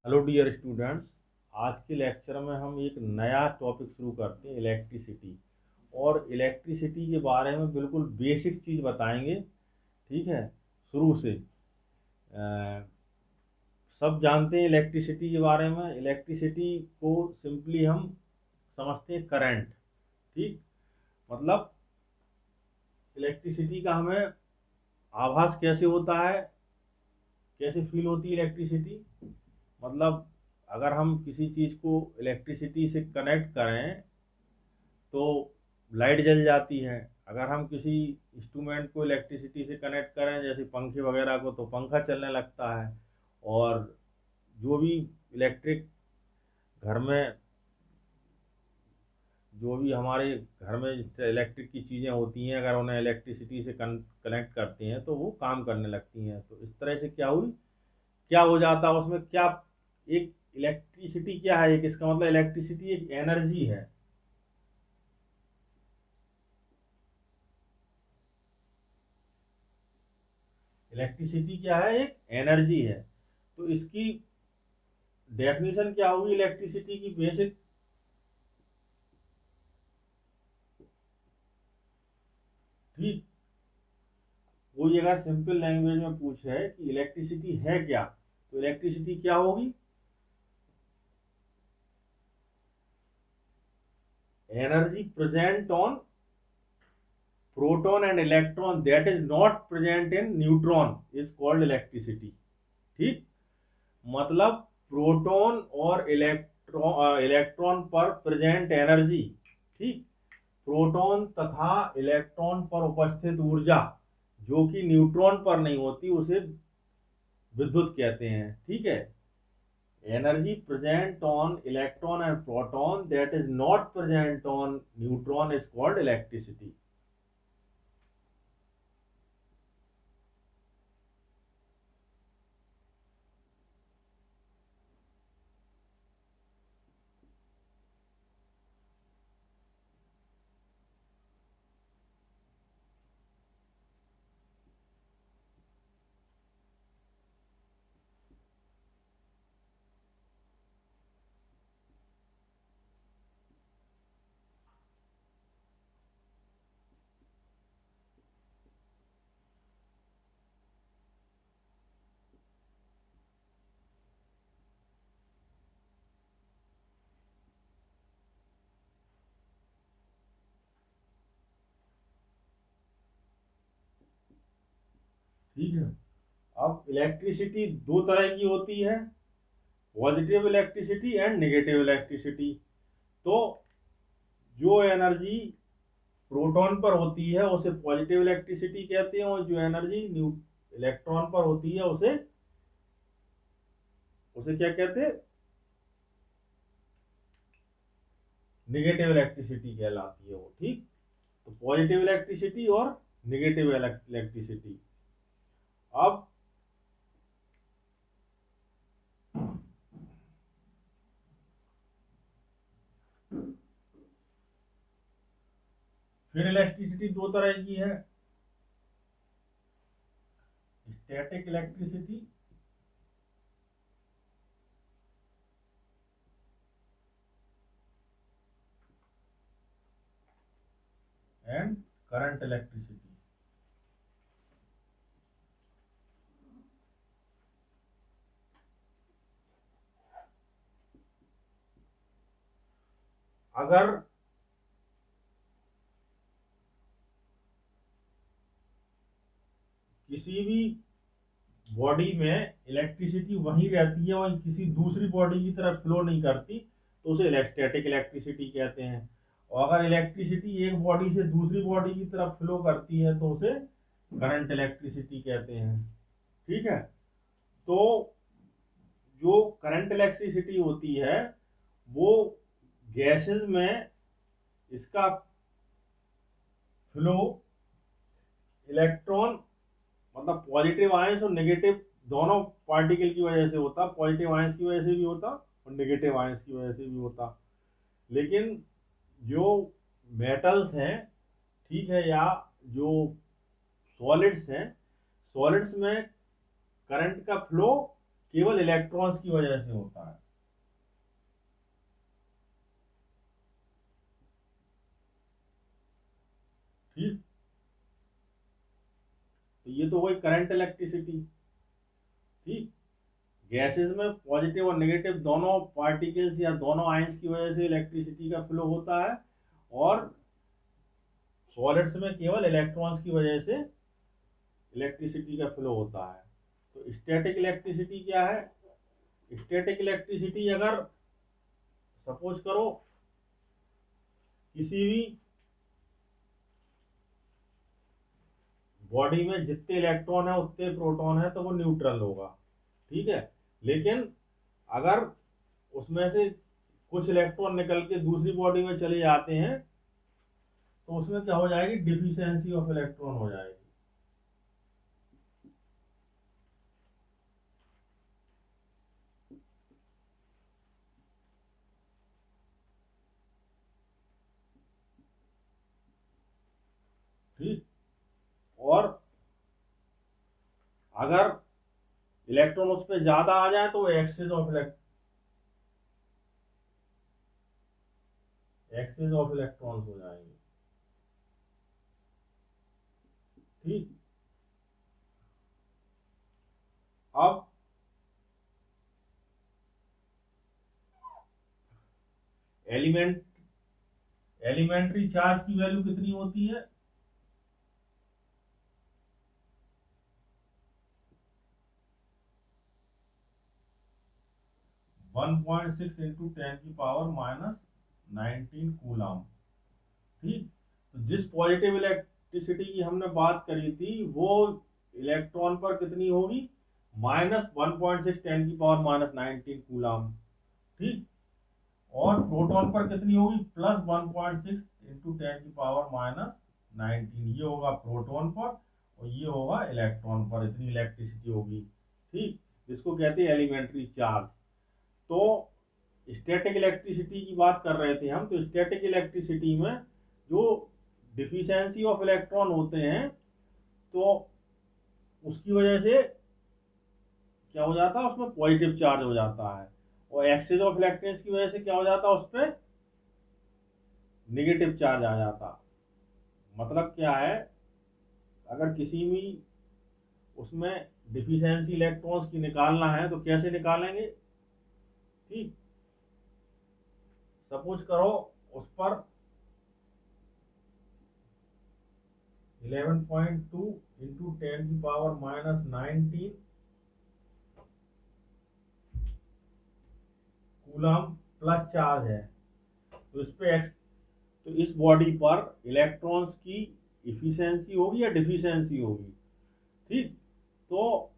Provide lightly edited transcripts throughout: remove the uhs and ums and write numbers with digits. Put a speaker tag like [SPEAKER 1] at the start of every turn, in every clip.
[SPEAKER 1] Hello dear students. आज के lecture में हम एक नया टॉपिक शुरू करते हैं, इलेक्ट्रिसिटी। और इलेक्ट्रिसिटी के बारे में बिल्कुल बेसिक चीज़ बताएंगे। ठीक है, शुरू से। सब जानते हैं इलेक्ट्रिसिटी के बारे में। इलेक्ट्रिसिटी को सिंपली हम समझते हैं करंट। ठीक, मतलब इलेक्ट्रिसिटी का हमें आभास कैसे होता है, कैसे फील होती है इलेक्ट्रिसिटी। मतलब अगर हम किसी चीज़ को इलेक्ट्रिसिटी से कनेक्ट करें तो लाइट जल जाती है। अगर हम किसी इंस्ट्रूमेंट को इलेक्ट्रिसिटी से कनेक्ट करें, जैसे पंखे वगैरह को, तो पंखा चलने लगता है। और जो भी इलेक्ट्रिक घर में, जो भी हमारे घर में इलेक्ट्रिक की चीज़ें होती हैं, अगर उन्हें इलेक्ट्रिसिटी से कनेक्ट करते हैं तो वो काम करने लगती हैं। तो इस तरह से क्या हुई, क्या हो जाता है उसमें, क्या एक इलेक्ट्रिसिटी क्या है, एक इसका मतलब इलेक्ट्रिसिटी एक एनर्जी है। इलेक्ट्रिसिटी क्या है, एक एनर्जी है। तो इसकी डेफिनेशन क्या होगी इलेक्ट्रिसिटी की, बेसिक। ठीक, कोई अगर सिंपल लैंग्वेज में पूछे कि इलेक्ट्रिसिटी है क्या, तो इलेक्ट्रिसिटी क्या होगी, energy present on proton and electron that is not present in neutron is called electricity. ठीक, मतलब प्रोटॉन और इलेक्ट्रॉन पर प्रेजेंट एनर्जी। ठीक, प्रोटॉन तथा इलेक्ट्रॉन पर उपस्थित ऊर्जा जो कि न्यूट्रॉन पर नहीं होती, उसे विद्युत कहते हैं। ठीक है, energy present on electron and proton that is not present on neutron is called electricity. ठीक है, अब इलेक्ट्रिसिटी दो तरह की होती है, positive electricity and negative electricity. तो जो एनर्जी प्रोटॉन पर होती है उसे पॉजिटिव इलेक्ट्रिसिटी कहते हैं, और जो एनर्जी न्यू इलेक्ट्रॉन पर होती है उसे उसे क्या कहते हैं, निगेटिव इलेक्ट्रिसिटी कहलाती है वो। ठीक, तो पॉजिटिव इलेक्ट्रिसिटी और निगेटिव इलेक्ट्रिसिटी। अब फिर इलेक्ट्रिसिटी दो तरह की है, static electricity and current electricity. अगर किसी भी बॉडी में इलेक्ट्रिसिटी वहीं रहती है और किसी दूसरी बॉडी की तरफ फ्लो नहीं करती, तो उसे स्टैटिक इलेक्ट्रिसिटी कहते हैं। और अगर इलेक्ट्रिसिटी एक बॉडी से दूसरी बॉडी की तरफ फ्लो करती है तो उसे करंट इलेक्ट्रिसिटी कहते हैं। ठीक है, तो जो करंट इलेक्ट्रिसिटी होती है वो गैसेस में इसका फ्लो इलेक्ट्रॉन, मतलब पॉजिटिव आयंस और नेगेटिव दोनों पार्टिकल की वजह से होता। पॉजिटिव आयंस की वजह से भी होता और नेगेटिव आयंस की वजह से भी होता। लेकिन जो मेटल्स हैं, ठीक है, या जो सॉलिड्स हैं, सॉलिड्स में करंट का फ्लो केवल इलेक्ट्रॉन्स की वजह से होता है। ठीक, तो ये तो वही करंट इलेक्ट्रिसिटी। ठीक, गैसेस में पॉजिटिव और नेगेटिव दोनों पार्टिकल्स या दोनों आयंस की वजह से इलेक्ट्रिसिटी का फ्लो होता है, और सॉलिड्स में केवल इलेक्ट्रॉन्स की वजह से इलेक्ट्रिसिटी का फ्लो होता है। तो स्टैटिक इलेक्ट्रिसिटी क्या है? स्टैटिक इलेक्ट्रिसिटी, अगर सपोज करो किसी भी बॉडी में जितने इलेक्ट्रॉन है उतने प्रोटॉन है तो वो न्यूट्रल होगा। ठीक है, लेकिन अगर उसमें से कुछ इलेक्ट्रॉन निकल के दूसरी बॉडी में चले जाते हैं तो उसमें क्या हो जाएगी? डिफिशियंसी ऑफ इलेक्ट्रॉन हो जाएगी। ठीक, और अगर इलेक्ट्रॉन उस पर ज्यादा आ जाए तो वो एक्सेस ऑफ इलेक्ट्रॉन्स हो जाएंगे। ठीक, अब एलिमेंट्री चार्ज की वैल्यू कितनी होती है? 1.6 इंटू 10⁻⁻19 कूलम। ठीक, तो जिस पॉजिटिव इलेक्ट्रिसिटी की हमने बात करी थी वो इलेक्ट्रॉन पर कितनी होगी? -1.6 10⁻⁻19 कूलम। ठीक, और प्रोटॉन पर कितनी होगी? +1.6 इंटू 10⁻⁻19। ये होगा प्रोटॉन पर, और ये होगा इलेक्ट्रॉन पर, इतनी इलेक्ट्रिसिटी होगी। ठीक, जिसको कहते हैं एलिमेंट्री चार्ज। तो स्टैटिक इलेक्ट्रिसिटी की बात कर रहे थे हम, तो स्टैटिक इलेक्ट्रिसिटी में जो डिफिशियंसी ऑफ इलेक्ट्रॉन होते हैं तो उसकी वजह से क्या हो जाता है? उसमें पॉजिटिव चार्ज हो जाता है, और एक्सेस ऑफ इलेक्ट्रॉन्स की वजह से क्या हो जाता है? उस पर निगेटिव चार्ज आ जाता। मतलब क्या है? अगर किसी भी उसमें डिफिशियंसी इलेक्ट्रॉन्स की निकालना है तो कैसे निकालेंगे? ठीक, सपोज करो उस पर 11.2 इंटू 10⁻⁻19 कूलम प्लस चार्ज है, तो इस पे तो इस बॉडी पर इलेक्ट्रॉन्स की इफिशियंसी होगी या डिफिशियंसी होगी? ठीक, तो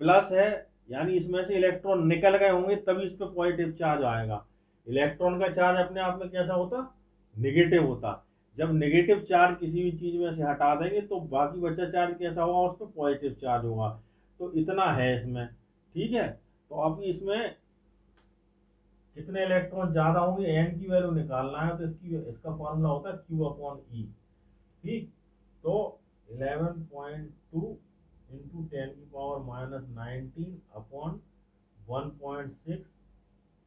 [SPEAKER 1] प्लस है, यानी इसमें से इलेक्ट्रॉन निकल गए होंगे तभी इस पर पॉजिटिव चार्ज आएगा। इलेक्ट्रॉन का चार्ज अपने आप में कैसा होता? निगेटिव होता। जब नेगेटिव चार्ज किसी भी चीज में से हटा देंगे तो बाकी बचा चार्ज कैसा होगा? उस पर पॉजिटिव चार्ज होगा। तो इतना है इसमें। ठीक है, तो अब इसमें कितने इलेक्ट्रॉन ज्यादा होंगे एन की वैल्यू निकालना है, तो इसका फॉर्मूला होता है Q/E। ठीक, तो 11.2 इंटू 10⁻⁻19 अपॉन 1.6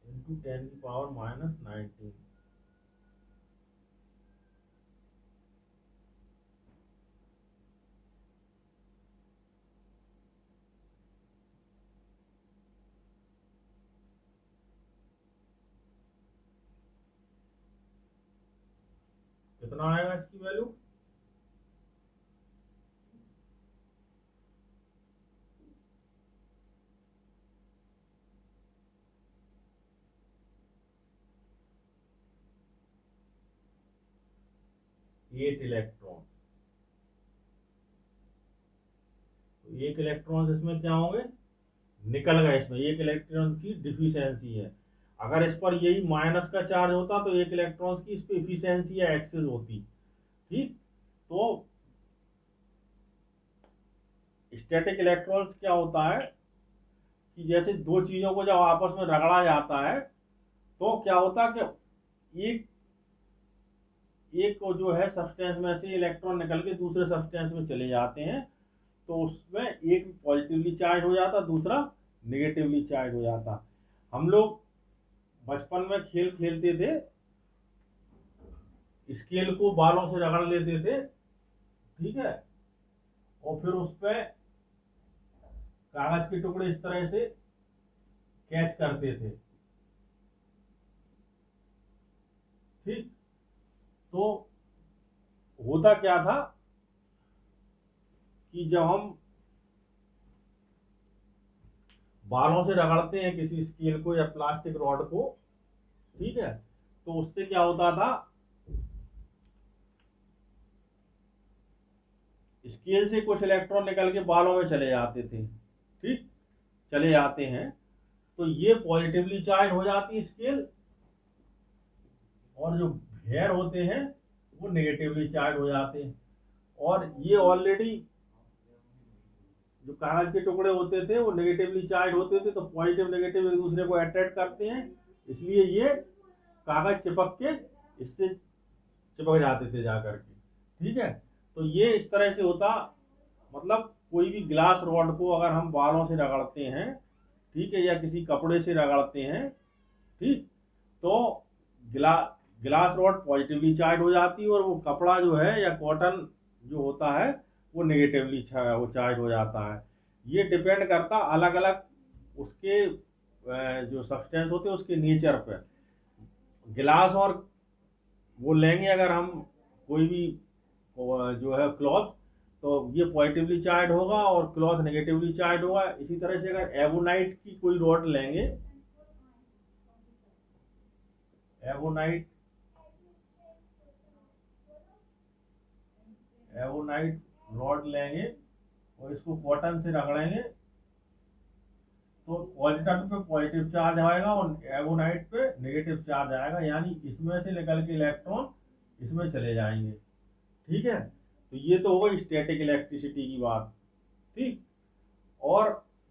[SPEAKER 1] इंटू 10⁻⁻19। कितना आएगा इसकी वैल्यू? Eight electron. तो एक इलेक्ट्रॉन इसमें क्या होंगे? निकल गए। इसमें एक इलेक्ट्रॉन की डिफिशियंसी है। अगर इस पर यही माइनस का चार्ज होता तो एक इलेक्ट्रॉन की इस पर इफिशियंसी या एक्सेस होती। ठीक, तो स्टैटिक इलेक्ट्रॉन्स क्या होता है कि जैसे दो चीजों को जब आपस में रगड़ा जाता है तो क्या होता है कि एक एक को जो है सब्सटेंस में से इलेक्ट्रॉन निकल के दूसरे सब्सटेंस में चले जाते हैं, तो उसमें एक पॉजिटिवली चार्ज हो जाता, दूसरा नेगेटिवली चार्ज हो जाता। हम लोग बचपन में खेल खेलते थे, स्केल को बालों से रगड़ लेते थे, ठीक है, और फिर उस पे कागज के टुकड़े इस तरह से कैच करते थे, ठीक। तो होता क्या था कि जब हम बालों से रगड़ते हैं किसी स्केल को या प्लास्टिक रॉड को, ठीक है, तो उससे क्या होता था, स्केल से कुछ इलेक्ट्रॉन निकल के बालों में चले जाते थे, ठीक, चले जाते हैं। तो ये पॉजिटिवली चार्ज हो जाती है स्केल, और जो हेयर होते हैं वो नेगेटिवली चार्ज हो जाते हैं। और ये ऑलरेडी जो कागज के टुकड़े होते थे वो नेगेटिवली चार्ज होते थे, तो पॉजिटिव नेगेटिव एक दूसरे को अट्रैक्ट करते हैं, इसलिए ये कागज चिपक के इससे चिपक जाते थे जाकर के, ठीक है। तो ये इस तरह से होता, मतलब कोई भी ग्लास रॉड को अगर हम बालों से रगड़ते हैं, ठीक है, या किसी कपड़े से रगड़ते हैं, ठीक, तो ग्लास रॉड पॉजिटिवली चार्ज हो जाती है, और वो कपड़ा जो है या कॉटन जो होता है वो नेगेटिवली चार्ज हो जाता है। ये डिपेंड करता अलग अलग उसके जो सब्सटेंस होते हैं उसके नेचर पे। गिलास और वो लेंगे अगर हम कोई भी जो है क्लॉथ, तो ये पॉजिटिवली चार्ज होगा और क्लॉथ नेगेटिवली चार्ज होगा। इसी तरह से अगर एवोनाइट की कोई रॉड लेंगे, एवोनाइट एवोनाइट रॉड लेंगे और इसको कॉटन से रगड़ेंगे, तो पॉजिटिव पे पॉजिटिव चार्ज आएगा और एवोनाइट पे नेगेटिव चार्ज आएगा, यानी इसमें से निकल के इलेक्ट्रॉन इसमें चले जाएंगे, ठीक है। तो ये तो होगा स्टैटिक इलेक्ट्रिसिटी की बात, ठीक। और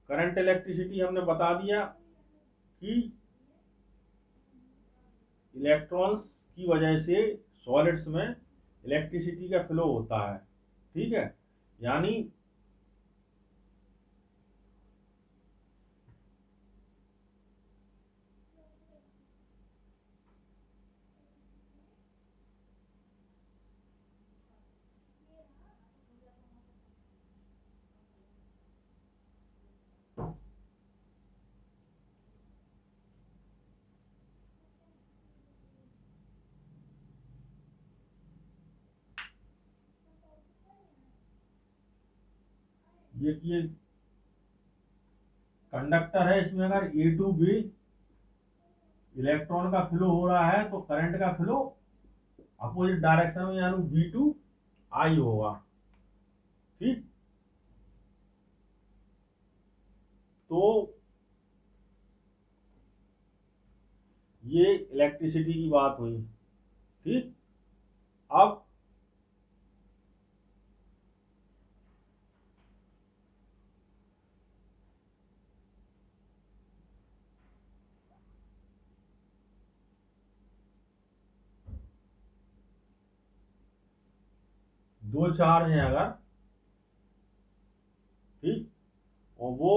[SPEAKER 1] करंट इलेक्ट्रिसिटी हमने बता दिया कि इलेक्ट्रॉन्स की वजह से सॉलिड्स में इलेक्ट्रिसिटी का फ्लो होता है, ठीक है, यानी ये कंडक्टर है, इसमें अगर ए टू बी इलेक्ट्रॉन का फ्लो हो रहा है तो करंट का फ्लो अपोजिट डायरेक्शन में यानी बी टू आई होगा, ठीक। तो ये इलेक्ट्रिसिटी की बात हुई, ठीक। अब दो चार्ज हैं अगर, ठीक, और वो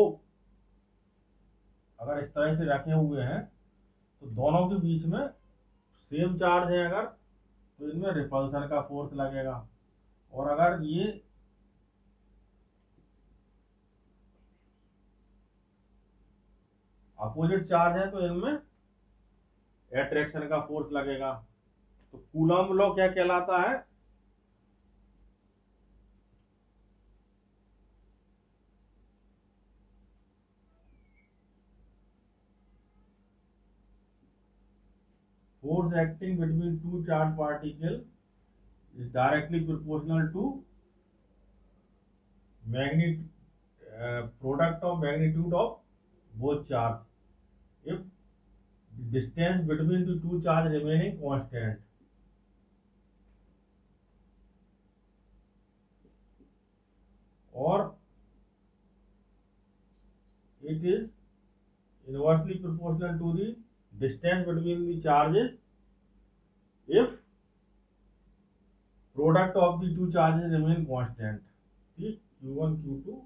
[SPEAKER 1] अगर इस तरह से रखे हुए हैं तो दोनों के बीच में सेम चार्ज है अगर, तो इनमें रिपल्सन का फोर्स लगेगा। और अगर ये अपोजिट चार्ज है तो इनमें एट्रैक्शन का फोर्स लगेगा। तो कूलम्ब लॉ क्या कहलाता है, force acting between two charged particles is directly proportional to product of magnitude of both charge if distance between the two charge remaining constant। और it is inversely proportional to the distance between the charges if product of the two charges remain constant, ठीक, Q1 Q2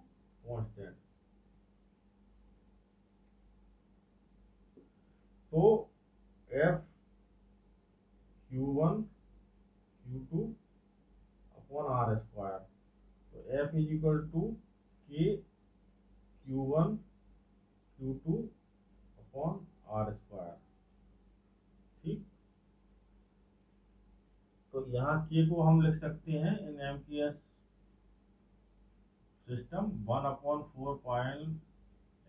[SPEAKER 1] constant। तो F Q1 Q2 upon R square, तो F is equal to K Q1 Q2 upon R square. ठीक, तो यहाँ के को हम लिख सकते हैं in MKS system 1/4 pi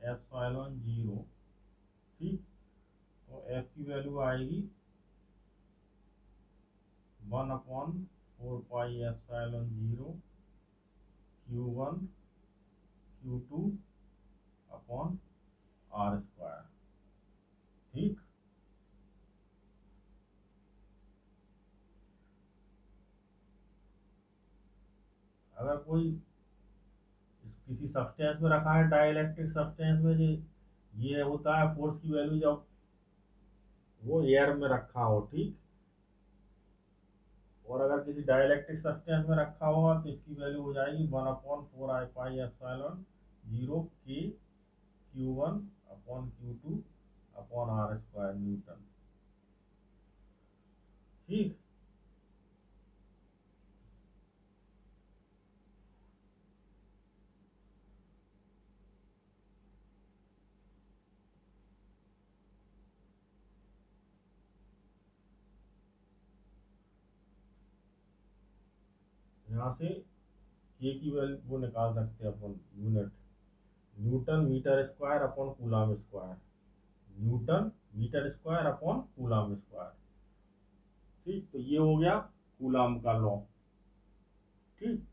[SPEAKER 1] epsilon 0। ठीक, तो एफ की वैल्यू आएगी 1/4 pi epsilon 0 Q1 Q2 upon R square. ठीक, अगर कोई किसी सब्सटेंस में रखा है, डाइलेक्ट्रिक सब्सटेंस में, ये होता है फोर्स की वैल्यू जब वो एयर में रखा हो। ठीक, और अगर किसी डाइलेक्ट्रिक सब्सटेंस में रखा होगा तो इसकी वैल्यू हो जाएगी 1/4 पाई एप्सिलॉन 0 के Q1 upon Q2 upon R square newton. ठीक, यहाँ से के की वैल्यू वो निकाल सकते हैं अपन, unit newton metre square upon coulomb square, newton metre square upon coulomb square. ठीक, तो ये हो गया कूलम का लॉ। ठीक,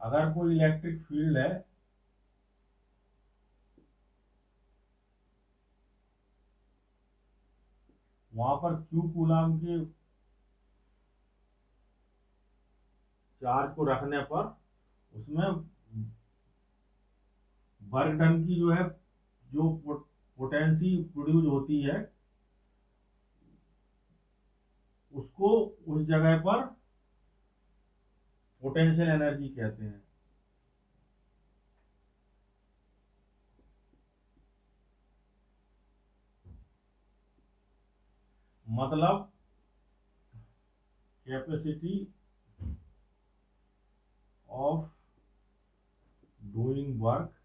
[SPEAKER 1] अगर कोई इलेक्ट्रिक फील्ड है वहां पर क्यू कूलम के चार्ज को रखने पर उसमें वर्क डन की जो है, जो पोटेंसी प्रोड्यूस होती है, उसको उस जगह पर पोटेंशियल एनर्जी कहते हैं। मतलब capacity of doing work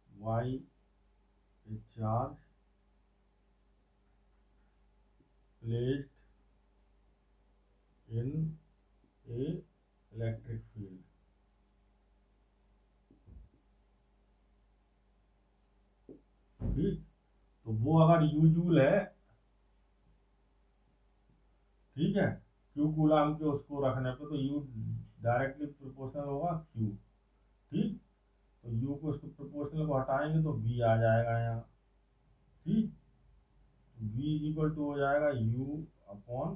[SPEAKER 1] by A charge placed in A electric field. ठीक, तो वो अगर यू जूल है, ठीक है, क्यू कूलम के उसको रखने पे, तो यू डायरेक्टली प्रोपोर्शनल होगा क्यू। ठीक, तो यू को उसको प्रोपोर्शनल को हटाएंगे तो वी आ जाएगा यहाँ। ठीक, वी इक्वल टू हो जाएगा यू अपॉन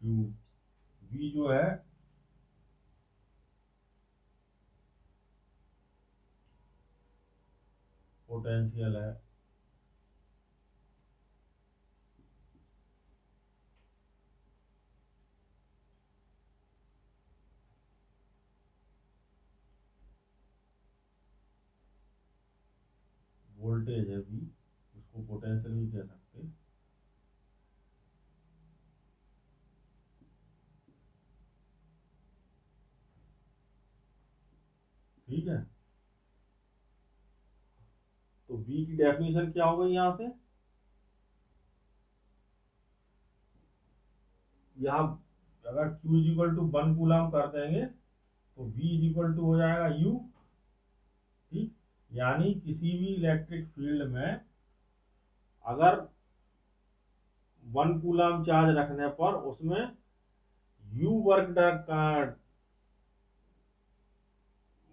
[SPEAKER 1] क्यू। वी जो है पोटेंशियल है, वोल्टेज है वी, उसको पोटेंशियल भी कह सकते हैं। ठीक है, तो वी की डेफिनेशन क्या हो गई यहाँ से, यहाँ अगर Q is equal to 1 coulomb कर देंगे तो V इज इक्वल टू हो जाएगा U। ठीक, यानी किसी भी इलेक्ट्रिक फील्ड में अगर 1 कूलम चार्ज रखने पर उसमें यू वर्क का,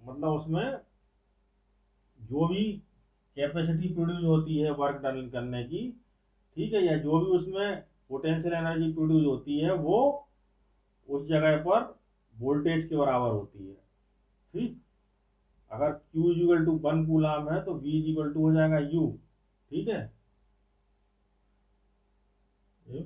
[SPEAKER 1] मतलब उसमें जो भी कैपेसिटी प्रोड्यूस होती है वर्क डन करने की, ठीक है, या जो भी उसमें पोटेंशियल एनर्जी प्रोड्यूस होती है वो उस जगह पर वोल्टेज के बराबर होती है। ठीक, अगर Q इजिकल टू 1 कूलम है तो V इजिकल टू हो जाएगा U। ठीक है, if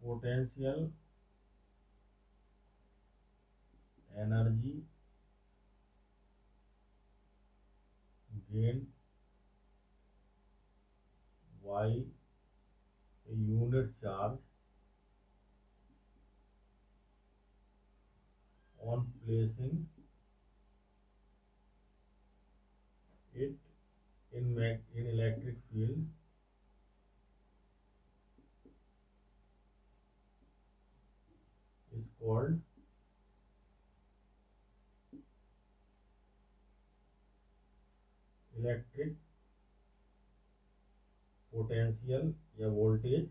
[SPEAKER 1] potential energy gained by a unit charge on placing it in electric field is called electric potential या वोल्टेज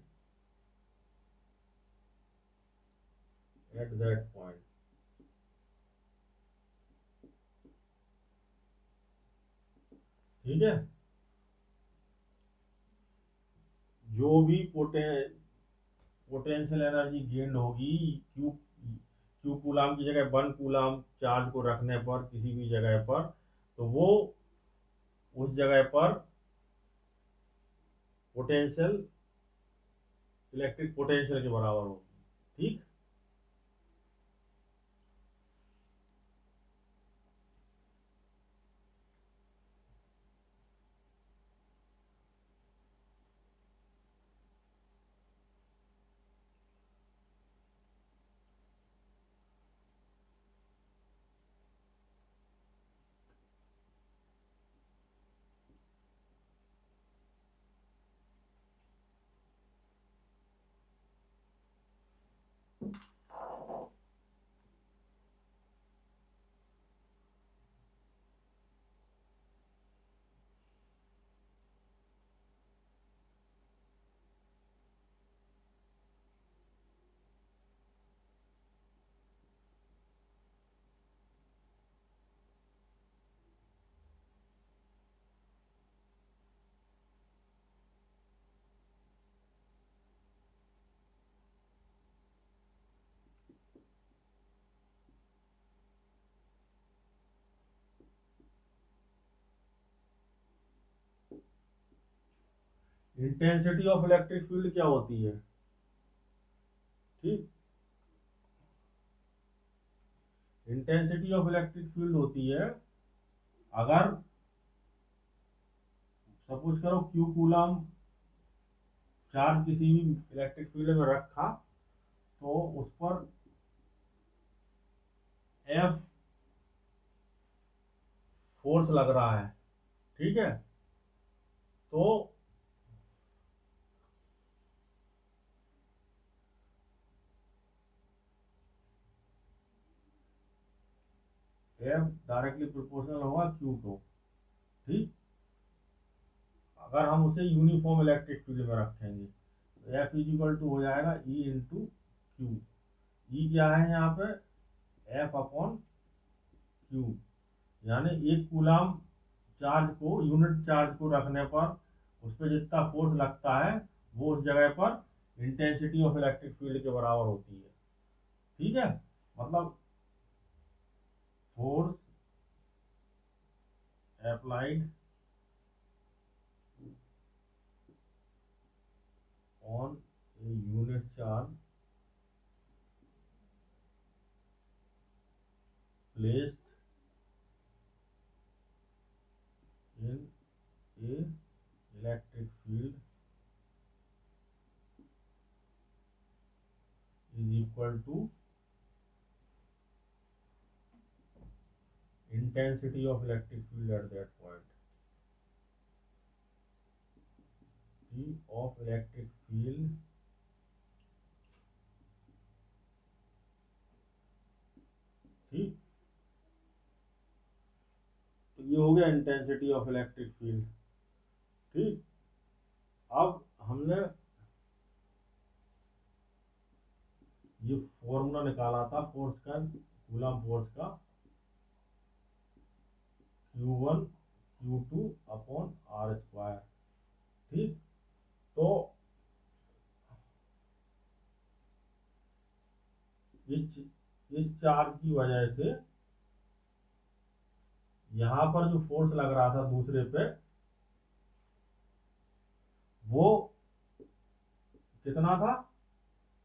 [SPEAKER 1] एट दैट पॉइंट। ठीक है, जो भी पोटेंशियल एनर्जी गेंड होगी क्यू क्यू कूलम की जगह 1 कूलम चार्ज को रखने पर किसी भी जगह पर, तो वो उस जगह पर पोटेंशियल इलेक्ट्रिक पोटेंशियल के बराबर होगी। ठीक, इंटेंसिटी ऑफ इलेक्ट्रिक फील्ड क्या होती है? ठीक, इंटेंसिटी ऑफ इलेक्ट्रिक फील्ड होती है, अगर सपोज करो क्यू कूलम चार्ज किसी भी इलेक्ट्रिक फील्ड में रखा तो उस पर एफ फोर्स लग रहा है। ठीक है, तो एफ डायरेक्टली प्रोपोर्शनल होगा क्यू को। ठीक, अगर हम उसे यूनिफॉर्म इलेक्ट्रिक फील्ड में रखेंगे तो एफ इजिकल टू हो जाएगा ई इंटू क्यू। ई क्या है यहाँ पे? एफ अपॉन क्यू, यानी 1 कूलम चार्ज को, यूनिट चार्ज को रखने पर उस पर जितना फोर्स लगता है वो उस जगह पर इंटेंसिटी ऑफ इलेक्ट्रिक फील्ड के बराबर होती है। ठीक है, मतलब force applied on a unit charge placed in a electric field is equal to intensity of electric field at that point। E of electric field ठीक, हो गया इंटेंसिटी ऑफ इलेक्ट्रिक फील्ड। ठीक, अब हमने ये फॉर्मूला निकाला था फोर्स का, कूलम फोर्स का, Q1 Q2 upon R square. ठीक, तो इस चार्ज की वजह से यहां पर जो फोर्स लग रहा था दूसरे पे, वो कितना था,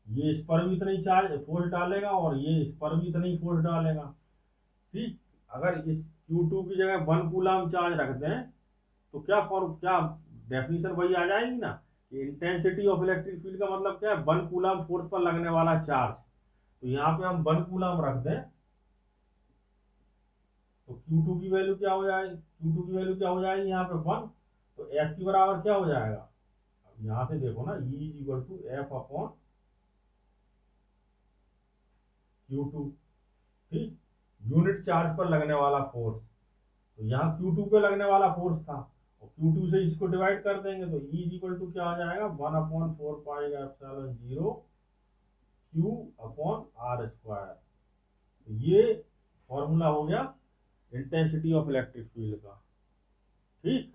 [SPEAKER 1] ये इस पर भी इतना ही चार्ज फोर्स डालेगा और ये इस पर भी इतना ही फोर्स डालेगा। ठीक, अगर इस Q2 की जगह 1 कूलम चार्ज रख दें तो क्या डेफिनेशन वही आ जाएगी ना, इंटेंसिटी ऑफ इलेक्ट्रिक फील्ड का मतलब क्या है, 1 कूलम फोर्स पर लगने वाला चार्ज। तो यहाँ पे हम 1 कूलम रख दें तो Q2 की वैल्यू क्या हो जाएगी, Q2 की वैल्यू क्या हो जाएगी यहाँ पे 1, तो F की बराबर क्या हो जाएगा, अब यहाँ से देखो ना, E is equal to F upon Q2। ठीक, यूनिट चार्ज पर लगने वाला फोर्स, तो यहाँ Q2 पे लगने वाला फोर्स था और Q2 से इसको डिवाइड कर देंगे तो E इज इक्वल टू क्या हो जाएगा, 1/4 pi epsilon 0 Q upon R square. तो ये फॉर्मूला हो गया इंटेंसिटी ऑफ इलेक्ट्रिक फील्ड का। ठीक,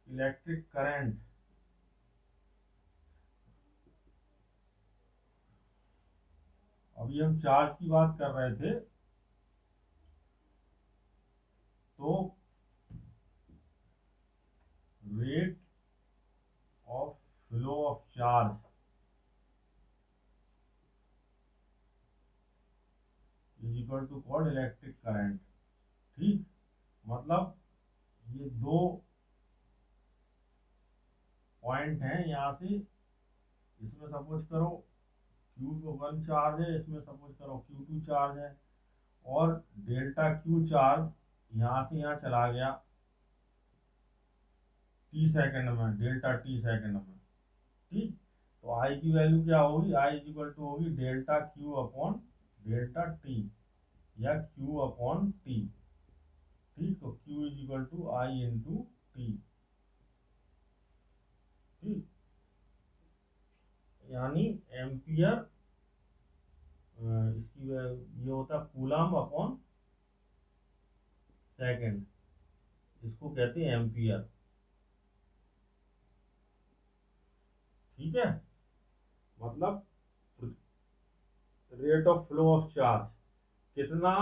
[SPEAKER 1] इलेक्ट्रिक करंट, अभी हम चार्ज की बात कर रहे थे, तो rate of flow of charge is equal to called electric current. ठीक, मतलब ये दो पॉइंट हैं, यहाँ से इसमें सपोज करो Q1 चार्ज है, इसमें सपोज करो Q2 चार्ज है, और डेल्टा Q चार्ज यहाँ से यहाँ चला गया t सेकंड में, डेल्टा t सेकंड में। ठीक, तो I की वैल्यू क्या होगी, I इज इक्वल टू होगी delta Q upon delta t या Q अपॉन t। ठीक, तो Q is equal to I into t। ठीक, यानी एम्पियर, इसकी ये होता है कूलम अपॉन सेकंड, इसको कहते हैं एम्पियर। ठीक है, मतलब rate of flow of charge, कितना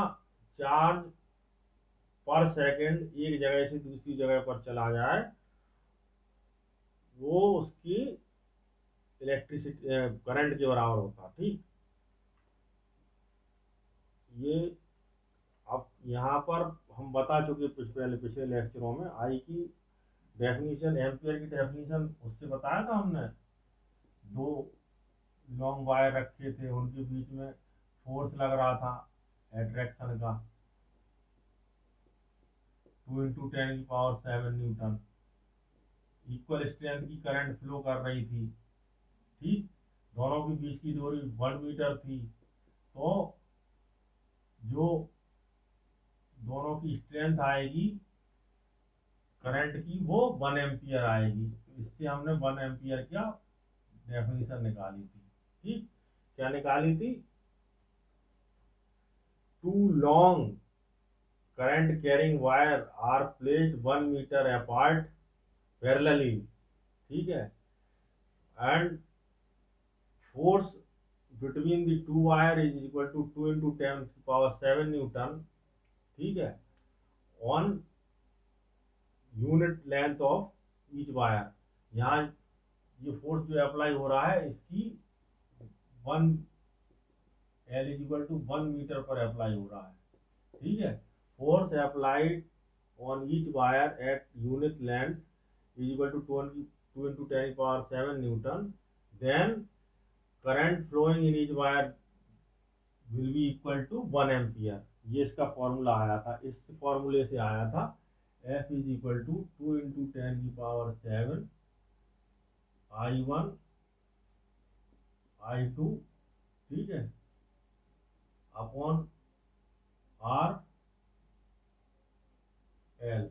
[SPEAKER 1] चार्ज पर सेकंड एक जगह से दूसरी जगह पर चला जाए, वो उसकी इलेक्ट्रिसिटी करंट के बराबर होता। ठीक, ये अब यहाँ पर हम बता चुके पिछले लेक्चरों में, आई की डेफिनेशन, एम्पियर की डेफिनेशन उससे बताया था हमने, दो लॉन्ग वायर रखे थे, उनके बीच में फोर्स लग रहा था एट्रैक्शन का 2 × 10⁻⁷ न्यूटन, इक्वल स्ट्रेंथ की करंट फ्लो कर रही थी। ठीक, दोनों के बीच की दूरी 1 मीटर थी, तो जो दोनों की स्ट्रेंथ आएगी करंट की, वो 1 एम्पियर आएगी। तो इससे हमने 1 एम्पियर क्या डेफिनेशन निकाली थी। ठीक, क्या निकाली थी, two long current carrying wire are placed 1 meter apart parallelly। ठीक है, and force between the two wire is equal to 2 × 10⁻⁷ Newton. ठीक है, on unit length of each wire। यहाँ ये फोर्स जो अप्लाई हो रहा है, इसकी 1 L is equal to 1 metre पर अप्लाई हो रहा है। ठीक है, force applied on each wire at unit length is equal to 2 × 10⁻⁷ Newton, then current flowing in each wire will be equal to 1 ampere। ये इसका फॉर्मूला आया था, इस फॉर्मूले से आया था, F is equal to 2 × 10⁻⁷ I1 I2। ठीक है, अपॉन आर एल।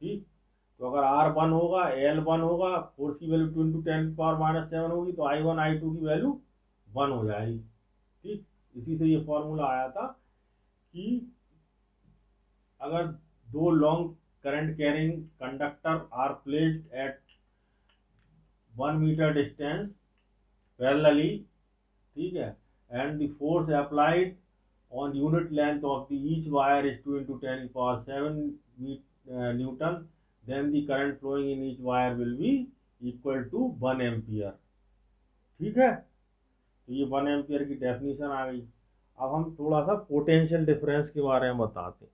[SPEAKER 1] ठीक, तो अगर आर 1 होगा, एल 1 होगा, फोर्स की वैल्यू 2 इंटू 10⁻⁷ होगी, तो I1 I2 की वैल्यू 1 हो जाएगी। ठीक, इसी से ये फॉर्मूला आया था कि अगर दो long current carrying conductor are placed at 1 metre distance parallelly, ठीक है, and the force applied on unit length of the each wire is 2 into 10⁷ Newton, then the current flowing in each wire will be equal to 1 ampere. ठीक है, तो ये 1 ampere की definition आ गई। अब हम थोड़ा सा पोटेंशियल डिफरेंस के बारे में बताते हैं।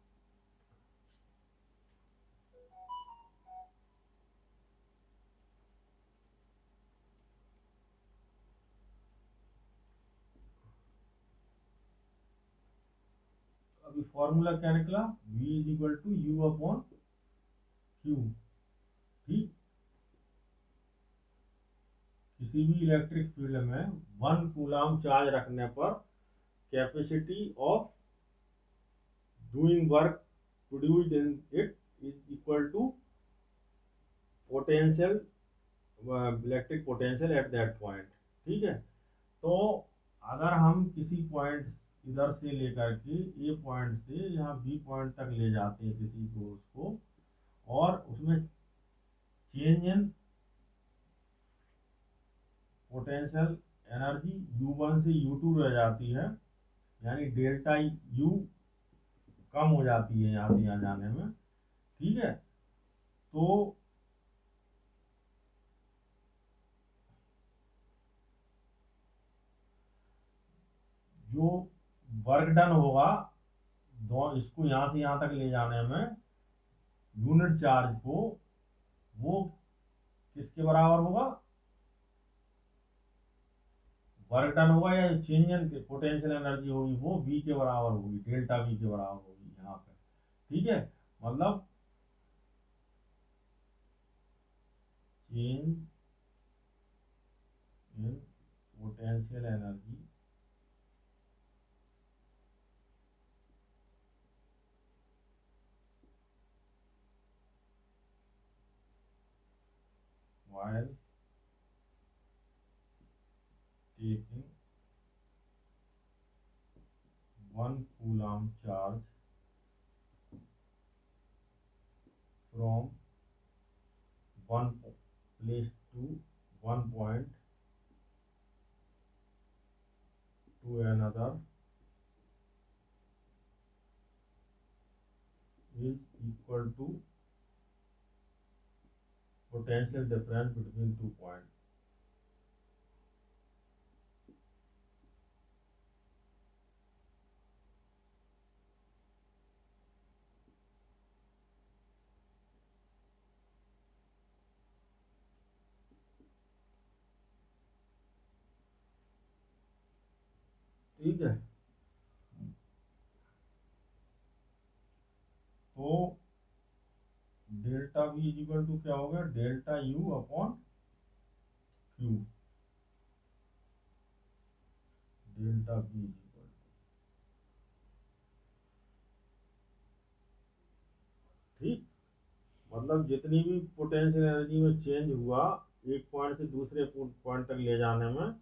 [SPEAKER 1] अभी फॉर्मूला क्या निकला, V is equal to U upon Q. ठीक, किसी भी इलेक्ट्रिक फील्ड में 1 कूलम चार्ज रखने पर capacity of doing work produced in it is equal to potential, electric potential at that point. ठीक है, तो अगर हम किसी पॉइंट इधर से लेकर के ए पॉइंट से यहाँ बी पॉइंट तक ले जाते हैं किसी फोर्स को, और उसमें change in potential energy U1 से U2 रह जाती है, यानी डेल्टा U कम हो जाती है यहाँ से यहाँ जाने में। ठीक है, तो जो वर्क डन होगा दो इसको यहाँ से यहाँ तक ले जाने में यूनिट चार्ज को, वो किसके बराबर होगा, वर्क डन होगा या चेंज इन पोटेंशियल एनर्जी होगी वो V के बराबर होगी, डेल्टा V के बराबर होगी यहाँ पे। ठीक है, मतलब change in potential energy while taking 1 coulomb charge from one place to one point to another is equal to potential difference between 2 points। ठीक है, तो delta V is equal to क्या होगा, delta U upon Q. Delta V is equal, ठीक, मतलब जितनी भी potential energy में चेंज हुआ एक पॉइंट से दूसरे पॉइंट तक ले जाने में,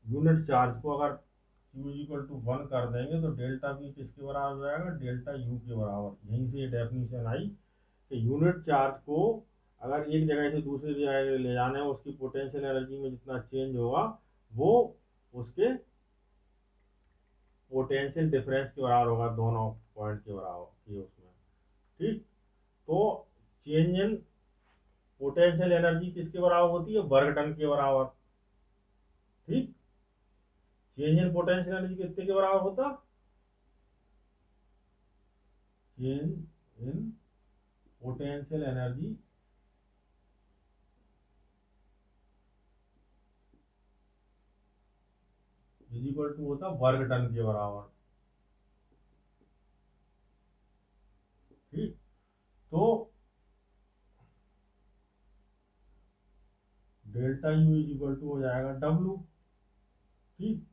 [SPEAKER 1] यूनिट चार्ज को अगर Q इक्वल टू 1 कर देंगे तो डेल्टा V किसके बराबर हो जाएगा, डेल्टा U के बराबर। यहीं से ये डेफिनेशन आई कि यूनिट चार्ज को अगर एक जगह से दूसरी जगह ले जाने में उसकी पोटेंशियल एनर्जी में जितना चेंज होगा वो उसके पोटेंशियल डिफरेंस के बराबर होगा, दोनों पॉइंट के बराबर के उसमें। ठीक, तो चेंज इन पोटेंशियल एनर्जी किसके बराबर होती है, वर्क डन के बराबर। ठीक, चेंज इन पोटेंशियल एनर्जी कितने के बराबर होता, change in potential energy is equal to होता वर्क डन के बराबर। ठीक, तो delta U is equal to हो जाएगा डब्लू। ठीक,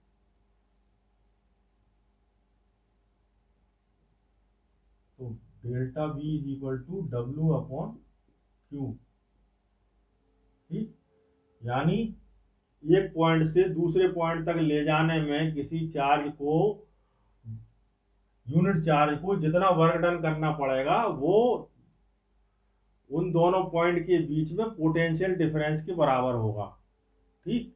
[SPEAKER 1] तो delta V is equal to W upon Q. ठीक, यानी एक पॉइंट से दूसरे पॉइंट तक ले जाने में किसी चार्ज को, यूनिट चार्ज को जितना वर्क डन करना पड़ेगा वो उन दोनों पॉइंट के बीच में पोटेंशियल डिफरेंस के बराबर होगा। ठीक,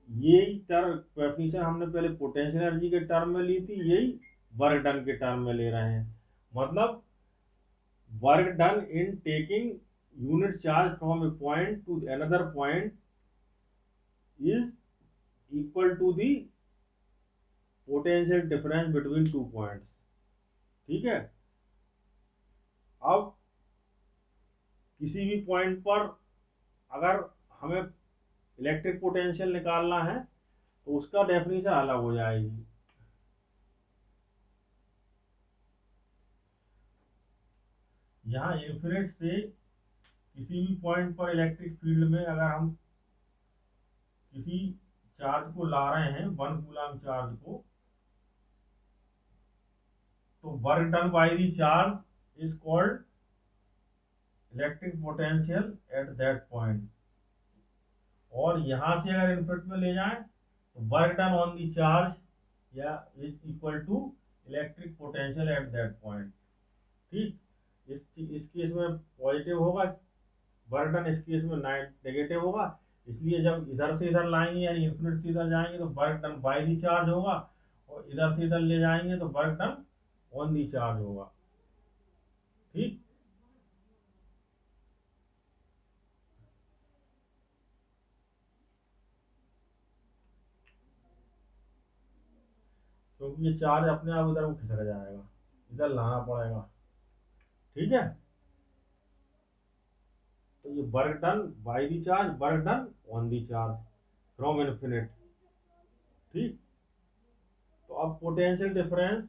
[SPEAKER 1] यही डेफिनेशन हमने पहले पोटेंशियल एनर्जी के टर्म में ली थी, यही वर्क डन के टर्म में ले रहे हैं। मतलब work done in taking unit charge from a point to another point is equal to the potential difference between two points. ठीक है, अब किसी भी पॉइंट पर अगर हमें इलेक्ट्रिक पोटेंशियल निकालना है तो उसका डेफिनेशन अलग हो जाएगी। यहाँ इन्फिनिट से किसी भी पॉइंट पर इलेक्ट्रिक फील्ड में अगर हम किसी चार्ज को ला रहे हैं, 1 कूलम चार्ज को, तो work done by the charge is called electric potential at that point. और यहां से अगर इनफिनिट में ले जाएं तो work done on the charge या is equal to electric potential at that point. ठीक, इस केस में पॉजिटिव होगा वर्क डन, इस केस में नेगेटिव होगा। इसलिए जब इधर से इधर लाएंगे यानी इन्फिनिट से इधर जाएंगे तो work done by the charge होगा, और इधर से इधर ले जाएंगे तो work done on the charge होगा। ठीक, क्योंकि ये चार्ज अपने आप इधर को खिसक जाएगा, इधर लाना पड़ेगा। ठीक है, तो ये work done by the charge, work done on the charge from infinite. ठीक, तो अब पोटेंशियल डिफरेंस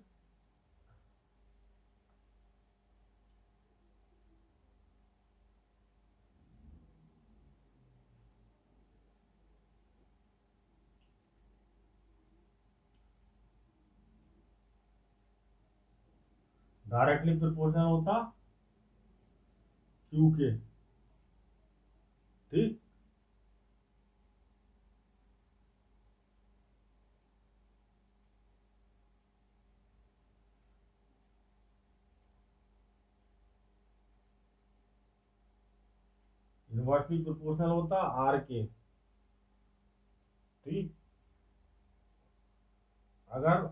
[SPEAKER 1] डायरेक्टली प्रोपोर्शनल होता क्यू के। ठीक, इनवर्सली प्रोपोर्शनल होता आर के। ठीक, अगर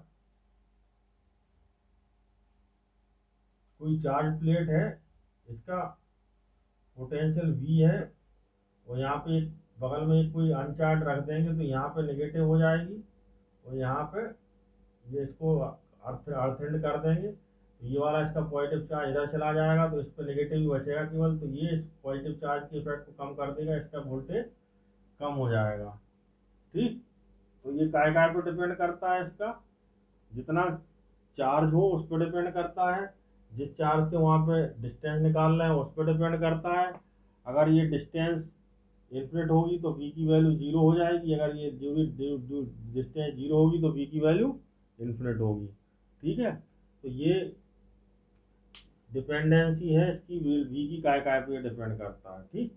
[SPEAKER 1] कोई चार्ज प्लेट है, इसका पोटेंशियल वी है, और यहाँ पे एक बगल में एक कोई अनचार्ज रख देंगे तो यहाँ पे नेगेटिव हो जाएगी, और यहाँ पे ये इसको अर्थ कर देंगे तो ये वाला इसका पॉजिटिव चार्ज इधर चला जाएगा, तो इस पर नेगेटिव ही बचेगा केवल, तो ये इस पॉजिटिव चार्ज के इफेक्ट को कम कर देगा, इसका वोल्टेज कम हो जाएगा। ठीक, तो ये काय पर डिपेंड करता है, इसका जितना चार्ज हो उस पर डिपेंड करता है, जिस चार्ज से वहाँ पे डिस्टेंस निकाल रहे हैं उस पर डिपेंड करता है। अगर ये डिस्टेंस इन्फिनिट होगी तो v की वैल्यू 0 हो जाएगी, अगर ये डिस्टेंस 0 होगी तो v की वैल्यू इन्फिनिट होगी। ठीक है, तो ये डिपेंडेंसी है इसकी, v की काय पे डिपेंड करता है। ठीक।